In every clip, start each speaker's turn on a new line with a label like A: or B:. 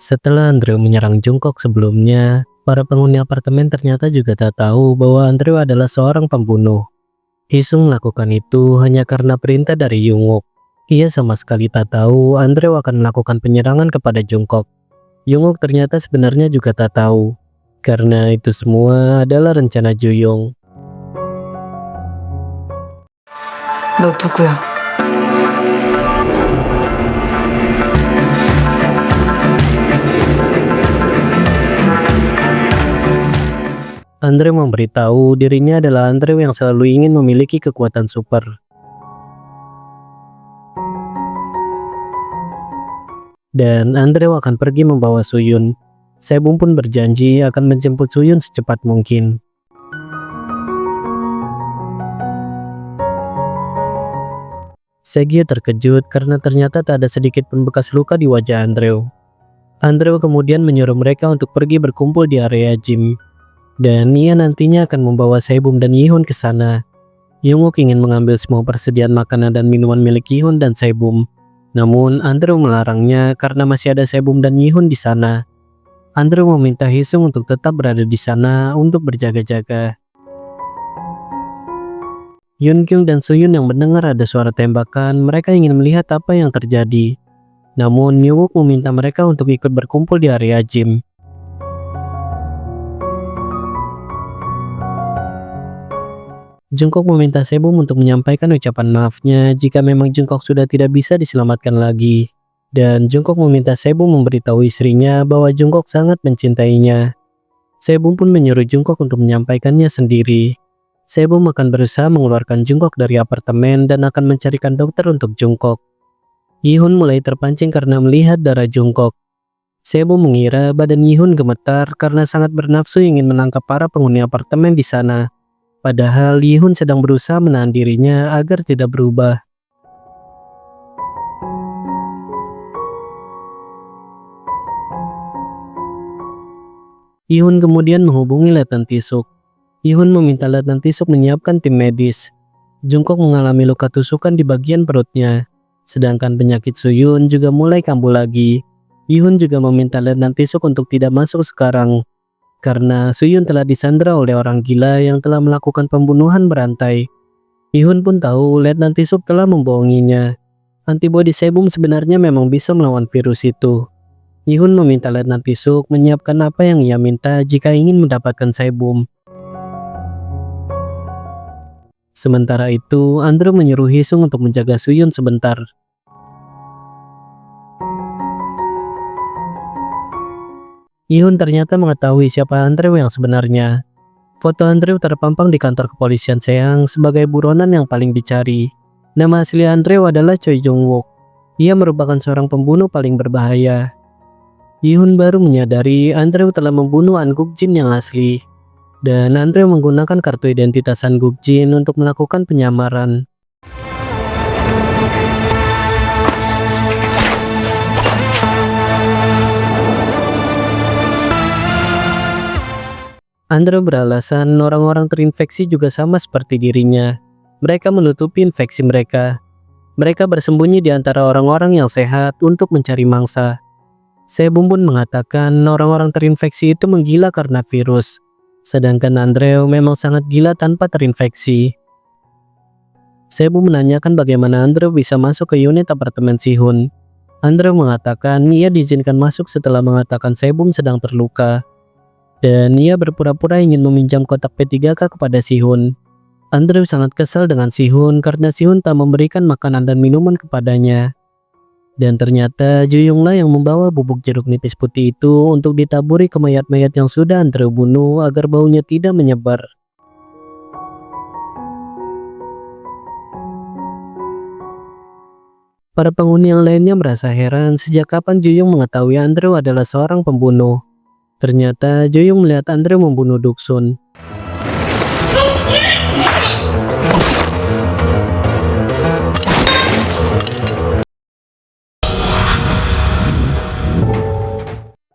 A: Setelah Andrew menyerang Jungkook sebelumnya, para penghuni apartemen ternyata juga tak tahu bahwa Andrew adalah seorang pembunuh. Hisung melakukan itu hanya karena perintah dari Jungkook. Ia sama sekali tak tahu Andrew akan melakukan penyerangan kepada Jungkook. Jungkook ternyata sebenarnya juga tak tahu, karena itu semua adalah rencana Juyong.
B: 너 누구야?
A: Andre memberitahu dirinya adalah Andrew yang selalu ingin memiliki kekuatan super. Dan Andrew akan pergi membawa Suyun. Sebum pun berjanji akan menjemput Suyun secepat mungkin. Segye terkejut karena ternyata tak ada sedikit pun bekas luka di wajah Andrew. Andrew kemudian menyuruh mereka untuk pergi berkumpul di area gym. Dan ia nantinya akan membawa Sebum dan Yihun ke sana. Jungkook ingin mengambil semua persediaan makanan dan minuman milik Yihun dan Sebum. Namun Andrew melarangnya karena masih ada Sebum dan Yihun di sana. Andrew meminta Hisung untuk tetap berada di sana untuk berjaga-jaga. Yunkyung dan Suyun yang mendengar ada suara tembakan, mereka ingin melihat apa yang terjadi. Namun Jungkook meminta mereka untuk ikut berkumpul di area gym. Jungkook meminta Sebum untuk menyampaikan ucapan maafnya jika memang Jungkook sudah tidak bisa diselamatkan lagi. Dan Jungkook meminta Sebum memberitahu istrinya bahwa Jungkook sangat mencintainya. Sebum pun menyuruh Jungkook untuk menyampaikannya sendiri. Sebum akan berusaha mengeluarkan Jungkook dari apartemen dan akan mencarikan dokter untuk Jungkook. Yihun mulai terpancing karena melihat darah Jungkook. Sebum mengira badan Yihun gemetar karena sangat bernafsu ingin menangkap para penghuni apartemen di sana. Padahal Yihun sedang berusaha menahan dirinya agar tidak berubah. Yihun kemudian menghubungi Letnan Tisuk. Yihun meminta Letnan Tisuk menyiapkan tim medis. Jungkook mengalami luka tusukan di bagian perutnya. Sedangkan penyakit Suyun juga mulai kambuh lagi. Yihun juga meminta Letnan Tisuk untuk tidak masuk sekarang. Karena Suyun telah disandra oleh orang gila yang telah melakukan pembunuhan berantai. Yihun pun tahu Letnan Tisuk telah membohonginya. Antibodi Sebum sebenarnya memang bisa melawan virus itu. Yihun meminta Letnan Tisuk menyiapkan apa yang ia minta jika ingin mendapatkan Sebum. Sementara itu, Andrew menyuruh Hisung untuk menjaga Suyun sebentar. Yihun ternyata mengetahui siapa Andrew yang sebenarnya. Foto Andrew terpampang di kantor kepolisian Seang sebagai buronan yang paling dicari. Nama asli Andrew adalah Choi Jong-wook. Ia merupakan seorang pembunuh paling berbahaya. Yihun baru menyadari Andrew telah membunuh An Guk-jin yang asli. Dan Andrew menggunakan kartu identitas An Guk-jin untuk melakukan penyamaran. Andrew beralasan orang-orang terinfeksi juga sama seperti dirinya. Mereka menutupi infeksi mereka. Mereka bersembunyi di antara orang-orang yang sehat untuk mencari mangsa. Sebum pun mengatakan orang-orang terinfeksi itu menggila karena virus. Sedangkan Andrew memang sangat gila tanpa terinfeksi. Sebum menanyakan bagaimana Andrew bisa masuk ke unit apartemen Sihun. Andrew mengatakan ia diizinkan masuk setelah mengatakan Sebum sedang terluka. Dan ia berpura-pura ingin meminjam kotak P3K kepada Sihun. Andrew sangat kesal dengan Sihun karena Sihun tak memberikan makanan dan minuman kepadanya. Dan ternyata Juyonglah yang membawa bubuk jeruk nipis putih itu untuk ditaburi ke mayat-mayat yang sudah Andrew bunuh agar baunya tidak menyebar. Para penghuni yang lainnya merasa heran sejak kapan Juyong mengetahui Andrew adalah seorang pembunuh. Ternyata Juyong melihat Andrew membunuh Duksun.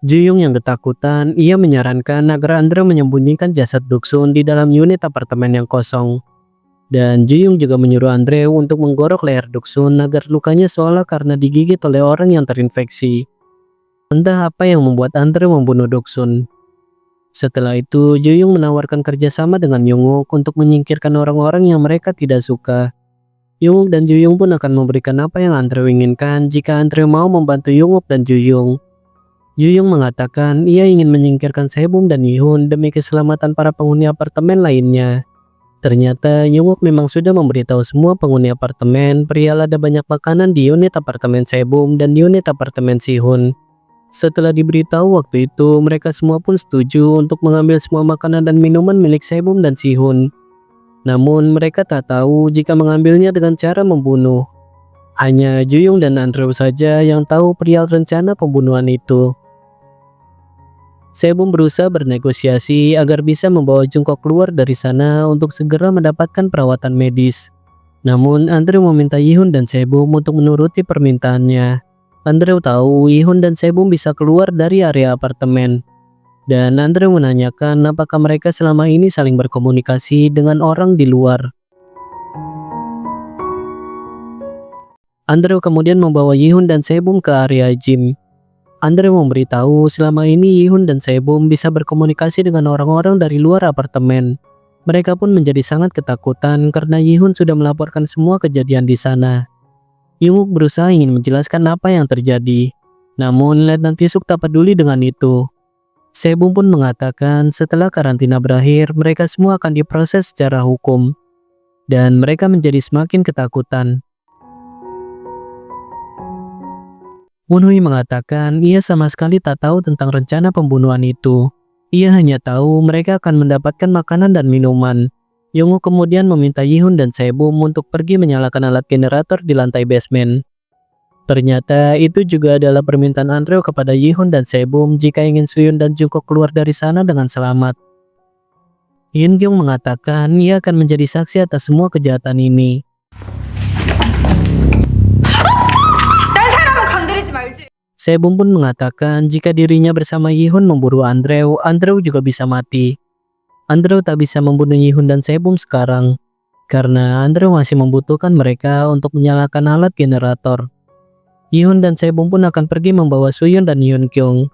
A: Juyong yang ketakutan, ia menyarankan agar Andrew menyembunyikan jasad Duksun di dalam unit apartemen yang kosong. Dan Juyong juga menyuruh Andrew untuk menggorok leher Duksun agar lukanya seolah karena digigit oleh orang yang terinfeksi. Entah apa yang membuat Andre membunuh Doksun. Setelah itu, Juyung menawarkan kerjasama dengan Jungkook untuk menyingkirkan orang-orang yang mereka tidak suka. Jungkook dan Juyung pun akan memberikan apa yang Andre inginkan jika Andre mau membantu Jungkook dan Juyung. Juyung mengatakan ia ingin menyingkirkan Sebum dan Yihun demi keselamatan para penghuni apartemen lainnya. Ternyata Jungkook memang sudah memberitahu semua penghuni apartemen perihal ada banyak makanan di unit apartemen Sebum dan unit apartemen Sihun. Setelah diberitahu waktu itu, mereka semua pun setuju untuk mengambil semua makanan dan minuman milik Sebum dan Sihun. Namun mereka tak tahu jika mengambilnya dengan cara membunuh. Hanya Juyung dan Andrew saja yang tahu perihal rencana pembunuhan itu. Sebum berusaha bernegosiasi agar bisa membawa Jungkook keluar dari sana untuk segera mendapatkan perawatan medis. Namun Andrew meminta Yihun dan Sebum untuk menuruti permintaannya. Andrew tahu Yihun dan Sebum bisa keluar dari area apartemen. Dan Andrew menanyakan apakah mereka selama ini saling berkomunikasi dengan orang di luar. Andrew kemudian membawa Yihun dan Sebum ke area gym. Andrew memberitahu selama ini Yihun dan Sebum bisa berkomunikasi dengan orang-orang dari luar apartemen. Mereka pun menjadi sangat ketakutan karena Yihun sudah melaporkan semua kejadian di sana. Jungkook berusaha ingin menjelaskan apa yang terjadi, namun Letnan Taesuk tak peduli dengan itu. Sebum pun mengatakan setelah karantina berakhir, mereka semua akan diproses secara hukum, dan mereka menjadi semakin ketakutan. Wonhui mengatakan ia sama sekali tak tahu tentang rencana pembunuhan itu. Ia hanya tahu mereka akan mendapatkan makanan dan minuman. Jungkook kemudian meminta Yihun dan Sebum untuk pergi menyalakan alat generator di lantai basement. Ternyata itu juga adalah permintaan Andrew kepada Yihun dan Sebum jika ingin Suyun dan Jungkook keluar dari sana dengan selamat. Yunkyung mengatakan ia akan menjadi saksi atas semua kejahatan ini. Sebum pun mengatakan jika dirinya bersama Yihun memburu Andrew juga bisa mati. Andrew tak bisa membunuh Yihun dan Sebum sekarang, karena Andrew masih membutuhkan mereka untuk menyalakan alat generator. Yihun dan Sebum pun akan pergi membawa Suyun dan Yunkyung,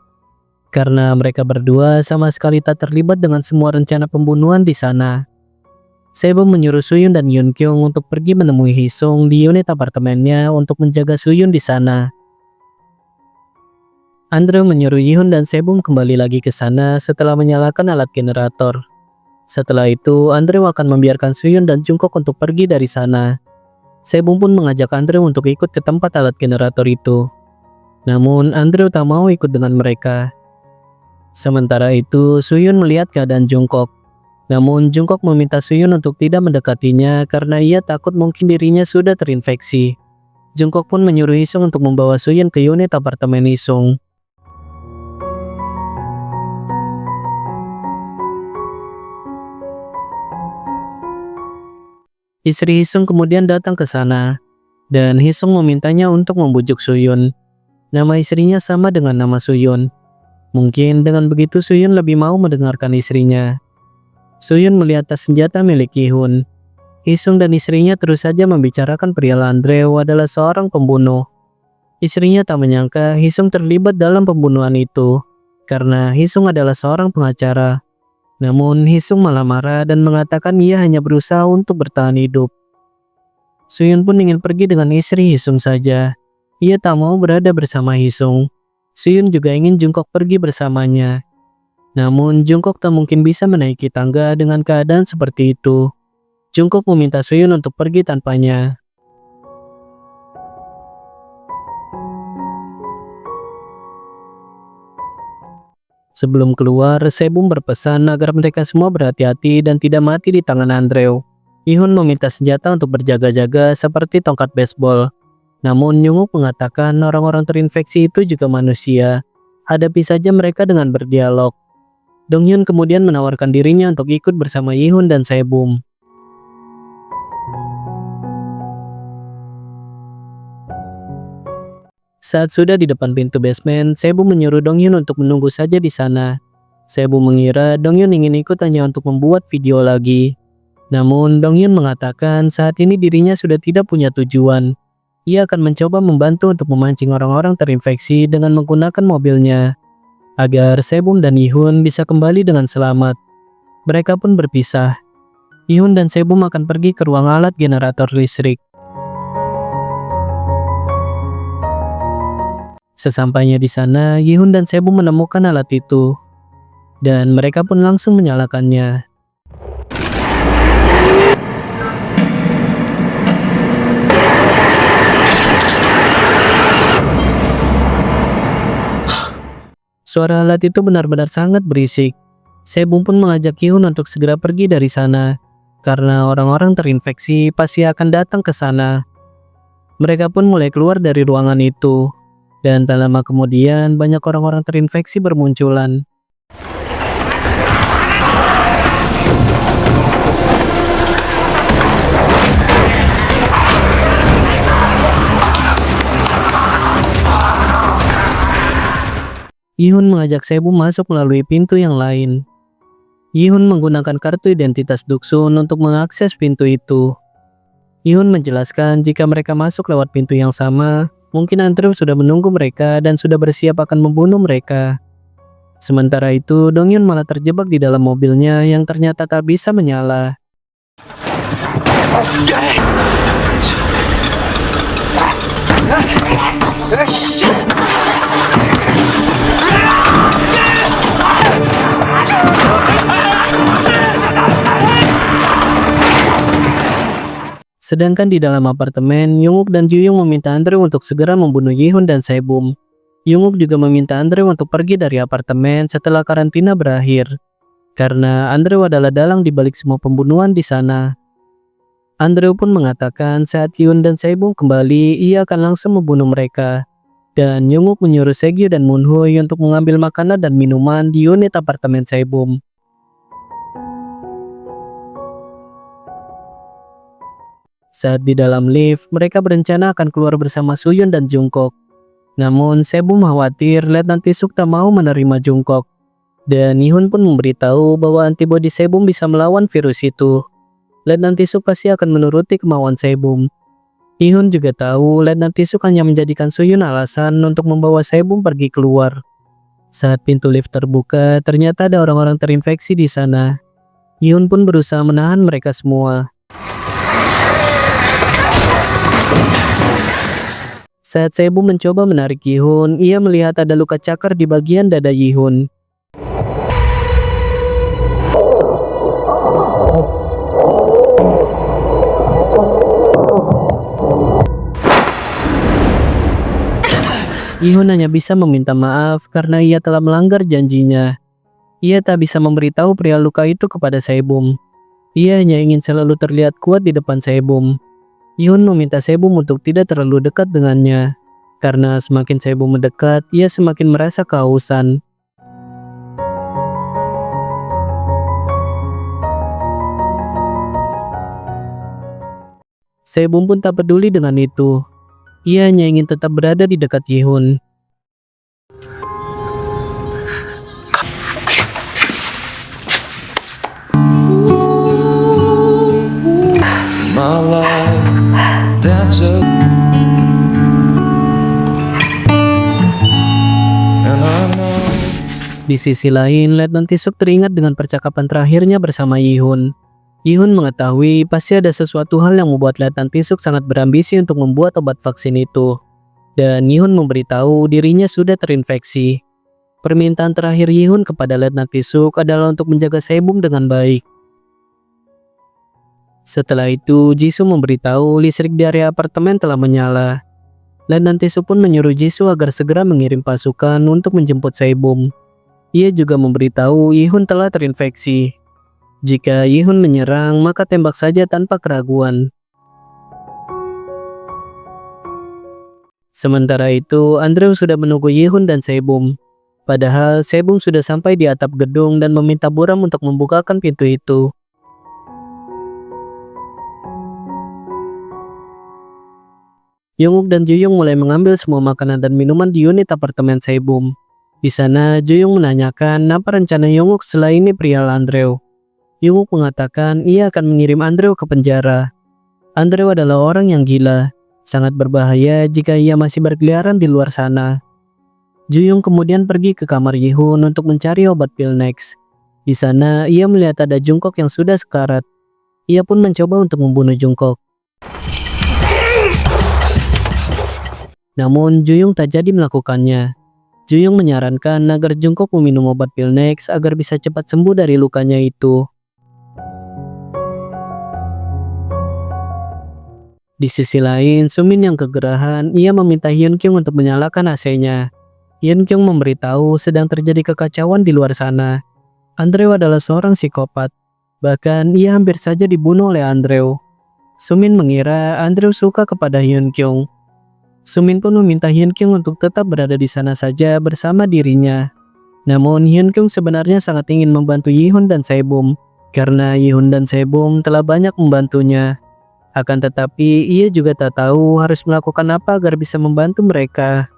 A: karena mereka berdua sama sekali tak terlibat dengan semua rencana pembunuhan di sana. Sebum menyuruh Suyun dan Yunkyung untuk pergi menemui Hisung di unit apartemennya untuk menjaga Suyun di sana. Andrew menyuruh Yihun dan Sebum kembali lagi ke sana setelah menyalakan alat generator. Setelah itu, Andrew akan membiarkan Suyun dan Jungkook untuk pergi dari sana. Sebum pun mengajak Andrew untuk ikut ke tempat alat generator itu. Namun, Andrew tak mau ikut dengan mereka. Sementara itu, Suyun melihat keadaan Jungkook. Namun, Jungkook meminta Suyun untuk tidak mendekatinya karena ia takut mungkin dirinya sudah terinfeksi. Jungkook pun menyuruh Hisung untuk membawa Suyun ke unit apartemen Hisung. Istri Hisung kemudian datang ke sana, dan Hisung memintanya untuk membujuk Suyun. Nama istrinya sama dengan nama Suyun. Mungkin dengan begitu Suyun lebih mau mendengarkan istrinya. Suyun melihat tas senjata milik Yihun. Hisung dan istrinya terus saja membicarakan perihal Andrew adalah seorang pembunuh. Istrinya tak menyangka Hisung terlibat dalam pembunuhan itu, karena Hisung adalah seorang pengacara. Namun Hisung malah marah dan mengatakan ia hanya berusaha untuk bertahan hidup. Suyun pun ingin pergi dengan istri Hisung saja. Ia tak mau berada bersama Hisung. Suyun juga ingin Jungkook pergi bersamanya. Namun Jungkook tak mungkin bisa menaiki tangga dengan keadaan seperti itu. Jungkook meminta Suyun untuk pergi tanpanya. Sebelum keluar, Sebum berpesan agar mereka semua berhati-hati dan tidak mati di tangan Andrew. Yihun meminta senjata untuk berjaga-jaga seperti tongkat baseball. Namun Jungkook mengatakan orang-orang terinfeksi itu juga manusia. Hadapi saja mereka dengan berdialog. Donghyun kemudian menawarkan dirinya untuk ikut bersama Yihun dan Sebum. Saat sudah di depan pintu basement, Sebum menyuruh Donghyun untuk menunggu saja di sana. Sebum mengira Donghyun ingin ikut hanya untuk membuat video lagi. Namun Donghyun mengatakan saat ini dirinya sudah tidak punya tujuan. Ia akan mencoba membantu untuk memancing orang-orang terinfeksi dengan menggunakan mobilnya, agar Sebum dan Yihun bisa kembali dengan selamat. Mereka pun berpisah. Yihun dan Sebum akan pergi ke ruang alat generator listrik. Sesampainya di sana, Yihun dan Sebum menemukan alat itu, dan mereka pun langsung menyalakannya. Suara alat itu benar-benar sangat berisik. Sebum pun mengajak Yihun untuk segera pergi dari sana, karena orang-orang terinfeksi pasti akan datang ke sana. Mereka pun mulai keluar dari ruangan itu, dan tak lama kemudian banyak orang-orang terinfeksi bermunculan. Yihun mengajak Sebum masuk melalui pintu yang lain. Yihun menggunakan kartu identitas Duksun untuk mengakses pintu itu. Yihun menjelaskan jika mereka masuk lewat pintu yang sama, mungkin Andrew sudah menunggu mereka dan sudah bersiap akan membunuh mereka. Sementara itu, Dongyun malah terjebak di dalam mobilnya yang ternyata tak bisa menyala. Sedangkan di dalam apartemen, Yunguk dan Juyung meminta Andrew untuk segera membunuh Yihun dan Sebum. Yunguk juga meminta Andrew untuk pergi dari apartemen setelah karantina berakhir, karena Andrew adalah dalang di balik semua pembunuhan di sana. Andrew pun mengatakan saat Yihun dan Sebum kembali, ia akan langsung membunuh mereka. Dan Yunguk menyuruh Segyu dan Moonhui untuk mengambil makanan dan minuman di unit apartemen Sebum. Saat di dalam lift, mereka berencana akan keluar bersama Suyun dan Jungkook. Namun, Sebum khawatir Letnan Tisuk tak mau menerima Jungkook. Dan Yihun pun memberitahu bahwa antibodi Sebum bisa melawan virus itu. Letnan Tisuk pasti akan menuruti kemauan Sebum. Yihun juga tahu Letnan Tisuk hanya menjadikan Suyun alasan untuk membawa Sebum pergi keluar. Saat pintu lift terbuka, ternyata ada orang-orang terinfeksi di sana. Yihun pun berusaha menahan mereka semua. Saat Sebum mencoba menarik Yihun, ia melihat ada luka cakar di bagian dada Yihun. Yihun hanya bisa meminta maaf karena ia telah melanggar janjinya. Ia tak bisa memberitahu pria luka itu kepada Sebum. Ia hanya ingin selalu terlihat kuat di depan Sebum. Yihun meminta Sebum untuk tidak terlalu dekat dengannya, karena semakin Sebum mendekat, ia semakin merasa kehausan. Sebum pun tak peduli dengan itu. Ia hanya ingin tetap berada di dekat Yihun.
C: My life, that's it. And I know.
A: Di sisi lain, Letnan Tisuk teringat dengan percakapan terakhirnya bersama Yihun. Yihun mengetahui pasti ada sesuatu hal yang membuat Letnan Tisuk sangat berambisi untuk membuat obat vaksin itu. Dan Yihun memberitahu dirinya sudah terinfeksi. Permintaan terakhir Yihun kepada Letnan Tisuk adalah untuk menjaga Sebum dengan baik. Setelah itu, Jisoo memberitahu listrik di area apartemen telah menyala. Letnan Tisuk pun menyuruh Jisoo agar segera mengirim pasukan untuk menjemput Sebum. Ia juga memberitahu Yihun telah terinfeksi. Jika Yihun menyerang, maka tembak saja tanpa keraguan. Sementara itu, Andrew sudah menunggu Yihun dan Sebum. Padahal Sebum sudah sampai di atap gedung dan meminta Buram untuk membukakan pintu itu. Jungkook dan Juyung mulai mengambil semua makanan dan minuman di unit apartemen Sebum. Di sana, Juyung menanyakan apa rencana Jungkook setelah ini perihal Andrew. Jungkook mengatakan ia akan mengirim Andrew ke penjara. Andrew adalah orang yang gila. Sangat berbahaya jika ia masih berkeliaran di luar sana. Juyung kemudian pergi ke kamar Yihun untuk mencari obat pil next. Di sana, ia melihat ada Jungkook yang sudah sekarat. Ia pun mencoba untuk membunuh Jungkook. Namun, Juyung tak jadi melakukannya. Juyung menyarankan agar Jungkook meminum obat pil next agar bisa cepat sembuh dari lukanya itu. Di sisi lain, Sumin yang kegerahan, ia meminta Hyun Kyung untuk menyalakan AC-nya. Hyun Kyung memberitahu sedang terjadi kekacauan di luar sana. Andrew adalah seorang psikopat. Bahkan, ia hampir saja dibunuh oleh Andrew. Sumin mengira Andrew suka kepada Hyun Kyung. Sumin pun meminta Hyun Kyung untuk tetap berada di sana saja bersama dirinya. Namun Hyun Kyung sebenarnya sangat ingin membantu Yihun dan Sebum, karena Yihun dan Sebum telah banyak membantunya. Akan tetapi ia juga tak tahu harus melakukan apa agar bisa membantu mereka.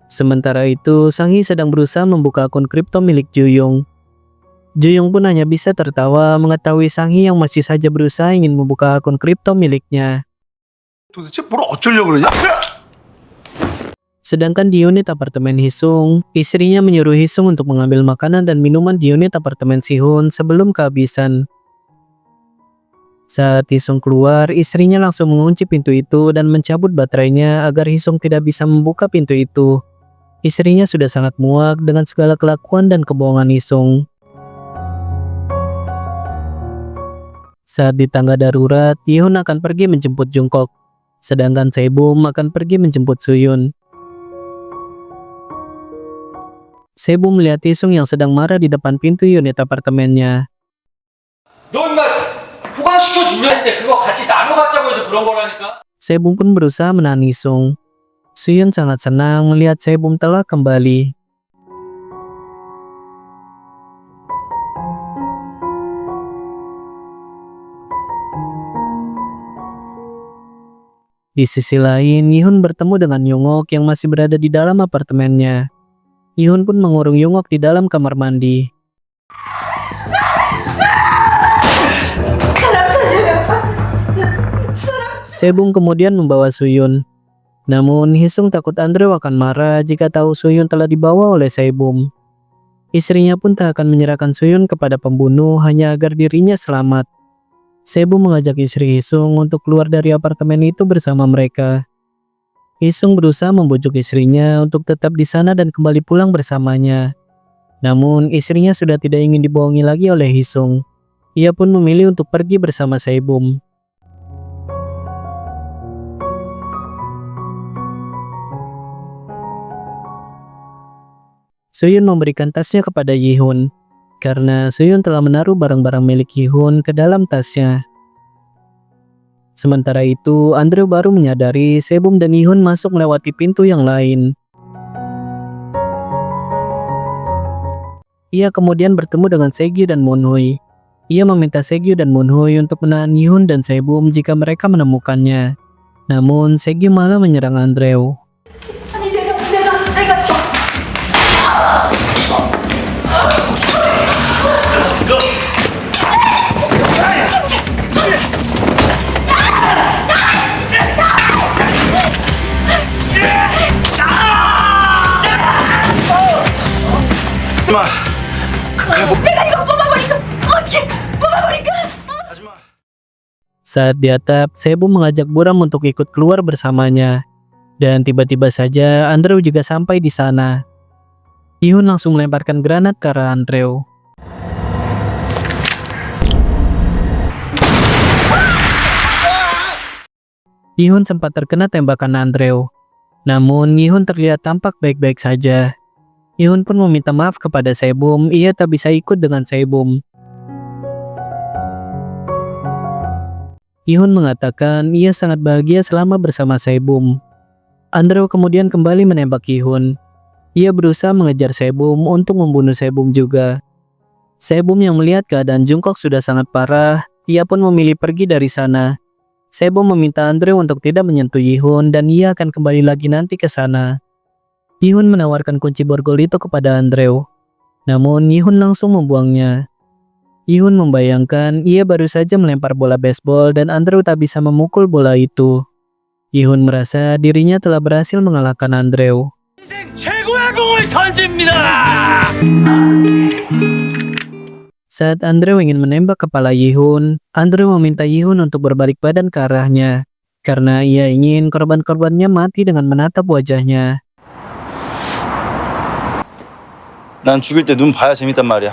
A: Sementara itu, Sang Hee sedang berusaha membuka akun kripto milik Juyung. Juyung pun hanya bisa tertawa mengetahui Sang Hee yang masih saja berusaha ingin membuka akun kripto miliknya.
D: 도대체 뭘 어쩌려고 그러냐?
A: Sedangkan di unit apartemen Hisung, istrinya menyuruh Hisung untuk mengambil makanan dan minuman di unit apartemen Sihun sebelum kehabisan. Saat Hisung keluar, istrinya langsung mengunci pintu itu dan mencabut baterainya agar Hisung tidak bisa membuka pintu itu. Istrinya sudah sangat muak dengan segala kelakuan dan kebohongan Hisung. Saat di tangga darurat, Yihun akan pergi menjemput Jungkook. Sedangkan Sebum akan pergi menjemput Suyun. Sebum melihat Hisung yang sedang marah di depan pintu unit apartemennya.
E: 너 임마 후강시켜주려 했는데 그거 같이 나눠 갖자고 해서 그런 거라니까.
A: Sebum pun berusaha menahan Hisung. Suyun sangat senang melihat Sebum telah kembali. Di sisi lain, Yihun bertemu dengan Yoongok yang masih berada di dalam apartemennya. Yihun pun mengurung Yoongok di dalam kamar mandi. Sebum kemudian membawa Suyun. Namun, Hisung takut Andrew akan marah jika tahu Suyun telah dibawa oleh Sebum. Istrinya pun tak akan menyerahkan Suyun kepada pembunuh hanya agar dirinya selamat. Sebum mengajak istri Hisung untuk keluar dari apartemen itu bersama mereka. Hisung berusaha membujuk istrinya untuk tetap di sana dan kembali pulang bersamanya. Namun, istrinya sudah tidak ingin dibohongi lagi oleh Hisung. Ia pun memilih untuk pergi bersama Sebum. Suyun memberikan tasnya kepada Yihun, karena Suyun telah menaruh barang-barang milik Yihun ke dalam tasnya. Sementara itu, Andrew baru menyadari Sebum dan Yihun masuk melewati pintu yang lain. Ia kemudian bertemu dengan Segyu dan Moonhui. Ia meminta Segyu dan Moonhui untuk menahan Yihun dan Sebum jika mereka menemukannya. Namun, Segyu malah menyerang Andrew.
B: 아니 내가 저
D: 하지마.
B: 내가 이거 뽑아버릴까? 어떻게 뽑아버릴까?
D: 하지마.
A: Saat di atap, Sebum mengajak Buram untuk ikut keluar bersamanya. Dan tiba-tiba saja Andrew juga sampai di sana. Yihun langsung melemparkan granat ke arah Andrew. Yihun sempat terkena tembakan Andrew. Namun Yihun terlihat tampak baik-baik saja. Yihun pun meminta maaf kepada Sebum, ia tak bisa ikut dengan Sebum. Yihun mengatakan ia sangat bahagia selama bersama Sebum. Andrew kemudian kembali menembak Yihun. Ia berusaha mengejar Sebum untuk membunuh Sebum juga. Sebum yang melihat keadaan Jungkook sudah sangat parah, ia pun memilih pergi dari sana. Sebum meminta Andrew untuk tidak menyentuh Yihun dan ia akan kembali lagi nanti ke sana. Yihun menawarkan kunci borgol itu kepada Andrew. Namun Yihun langsung membuangnya. Yihun membayangkan ia baru saja melempar bola baseball dan Andrew tak bisa memukul bola itu. Yihun merasa dirinya telah berhasil mengalahkan Andrew. Saat Andrew ingin menembak kepala Yihun, Andrew meminta Yihun untuk berbalik badan ke arahnya, karena ia ingin korban-korbannya mati dengan menatap wajahnya.
F: 난 죽일 때 눈 봐야 재밌단 말이야.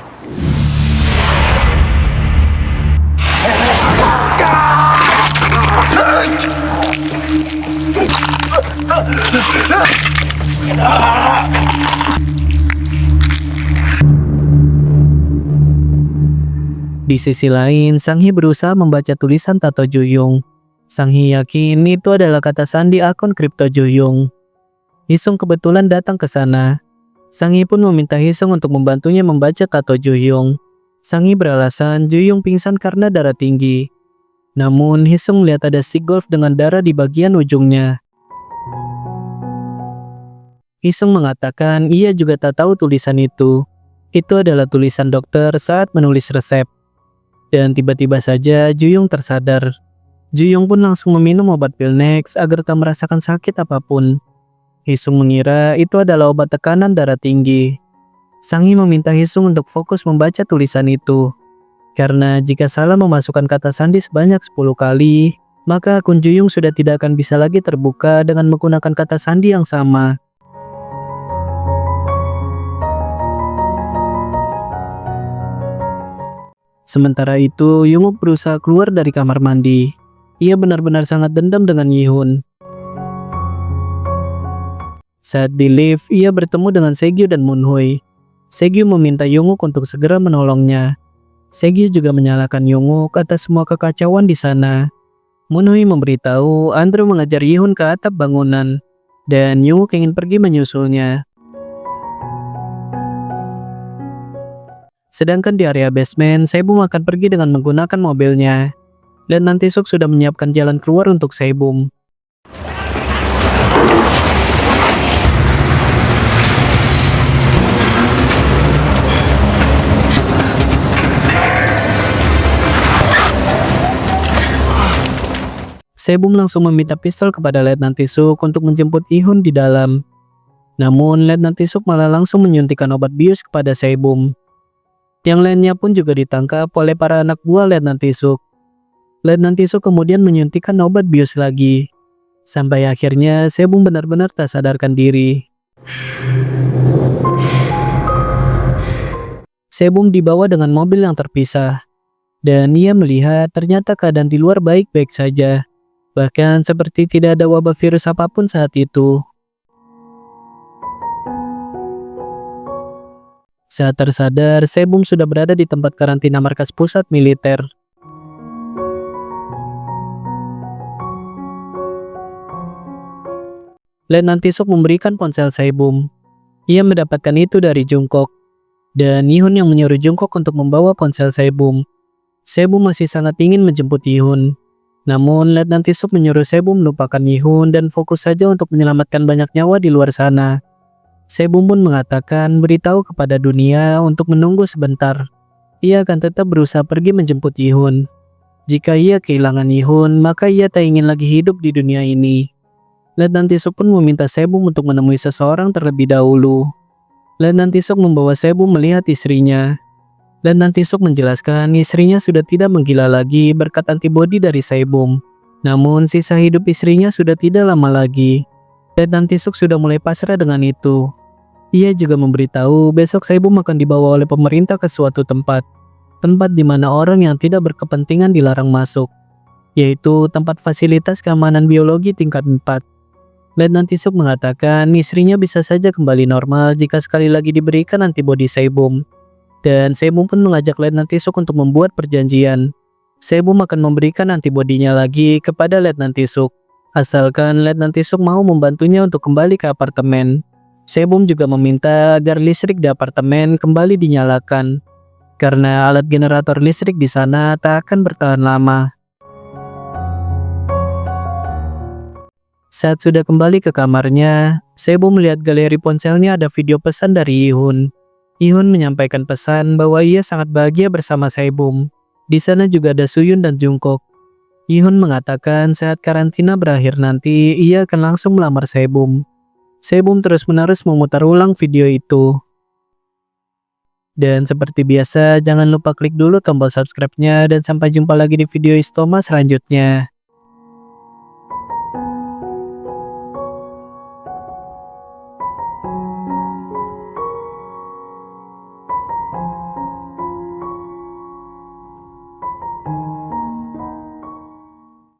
A: Di sisi lain, Sang Hee berusaha membaca tulisan tato Juyung. Sang Hee yakin itu adalah kata sandi akun kripto Juyung. Hisung kebetulan datang ke sana. Sang Hee pun meminta Hisung untuk membantunya membaca tato Juyung. Sang Hee beralasan Juyung pingsan karena darah tinggi. Namun Hisung melihat ada stick golf dengan darah di bagian ujungnya. Hisung mengatakan ia juga tak tahu tulisan itu. Itu adalah tulisan dokter saat menulis resep. Dan tiba-tiba saja Juyung tersadar. Juyung pun langsung meminum obat Pilnex agar tak merasakan sakit apapun. Hisung mengira itu adalah obat tekanan darah tinggi. Sang Hee meminta Hisung untuk fokus membaca tulisan itu. Karena jika salah memasukkan kata sandi sebanyak 10 kali, maka akun Juyung sudah tidak akan bisa lagi terbuka dengan menggunakan kata sandi yang sama. Sementara itu, Jungkook berusaha keluar dari kamar mandi. Ia benar-benar sangat dendam dengan Yihun. Saat di lift, ia bertemu dengan Segyu dan Moonhui. Segyu meminta Jungkook untuk segera menolongnya. Segyu juga menyalahkan Jungkook atas semua kekacauan di sana. Moonhui memberitahu Andrew mengajar Yihun ke atap bangunan, dan Jungkook ingin pergi menyusulnya. Sedangkan di area basement, Saebum akan pergi dengan menggunakan mobilnya. Dan nanti Suk sudah menyiapkan jalan keluar untuk Saebum. Saebum langsung meminta pistol kepada Letnan Tisuk untuk menjemput Ihun di dalam. Namun Letnan Tisuk malah langsung menyuntikkan obat bius kepada Saebum. Yang lainnya pun juga ditangkap oleh para anak buah Letnan Tisuk. Letnan Tisuk kemudian menyuntikkan obat bius lagi. Sampai akhirnya Saebum benar-benar tak sadarkan diri. Saebum dibawa dengan mobil yang terpisah. Dan ia melihat ternyata keadaan di luar baik-baik saja. Bahkan seperti tidak ada wabah virus apapun saat itu. Saat tersadar, Saebum sudah berada di tempat karantina markas pusat militer. Letnan Tisuk memberikan ponsel Saebum. Ia mendapatkan itu dari Jungkook. Dan Yihun yang menyuruh Jungkook untuk membawa ponsel Saebum. Saebum masih sangat ingin menjemput Yihun. Namun Letnan Tisuk menyuruh Saebum melupakan Yihun dan fokus saja untuk menyelamatkan banyak nyawa di luar sana. Saebum pun mengatakan beritahu kepada dunia untuk menunggu sebentar. Ia akan tetap berusaha pergi menjemput Yihun. Jika ia kehilangan Yihun, maka ia tak ingin lagi hidup di dunia ini. Letnan Tisuk pun meminta Saebum untuk menemui seseorang terlebih dahulu. Letnan Tisuk membawa Saebum melihat istrinya. Letnan Tisuk menjelaskan istrinya sudah tidak menggila lagi berkat antibodi dari Saebum. Namun sisa hidup istrinya sudah tidak lama lagi. Letnan Tisuk sudah mulai pasrah dengan itu. Ia juga memberitahu besok Saebum akan dibawa oleh pemerintah ke suatu tempat. Tempat di mana orang yang tidak berkepentingan dilarang masuk. Yaitu tempat fasilitas keamanan biologi tingkat 4. Letnan Tisuk mengatakan istrinya bisa saja kembali normal jika sekali lagi diberikan antibodi Saebum. Dan Saebum pun mengajak Letnan Tisuk untuk membuat perjanjian. Saebum akan memberikan antibodinya lagi kepada Letnan Tisuk. Asalkan Letnan Tisuk mau membantunya untuk kembali ke apartemen. Saebum juga meminta agar listrik di apartemen kembali dinyalakan. Karena alat generator listrik di sana tak akan bertahan lama. Saat sudah kembali ke kamarnya, Saebum melihat galeri ponselnya ada video pesan dari Yihun. Yihun menyampaikan pesan bahwa ia sangat bahagia bersama Saebum. Di sana juga ada Suyun dan Jungkook. Ihun mengatakan saat karantina berakhir nanti, ia akan langsung melamar Sebum. Sebum terus-menerus memutar ulang video itu. Dan seperti biasa, jangan lupa klik dulu tombol subscribe-nya dan sampai jumpa lagi di video Istoma selanjutnya.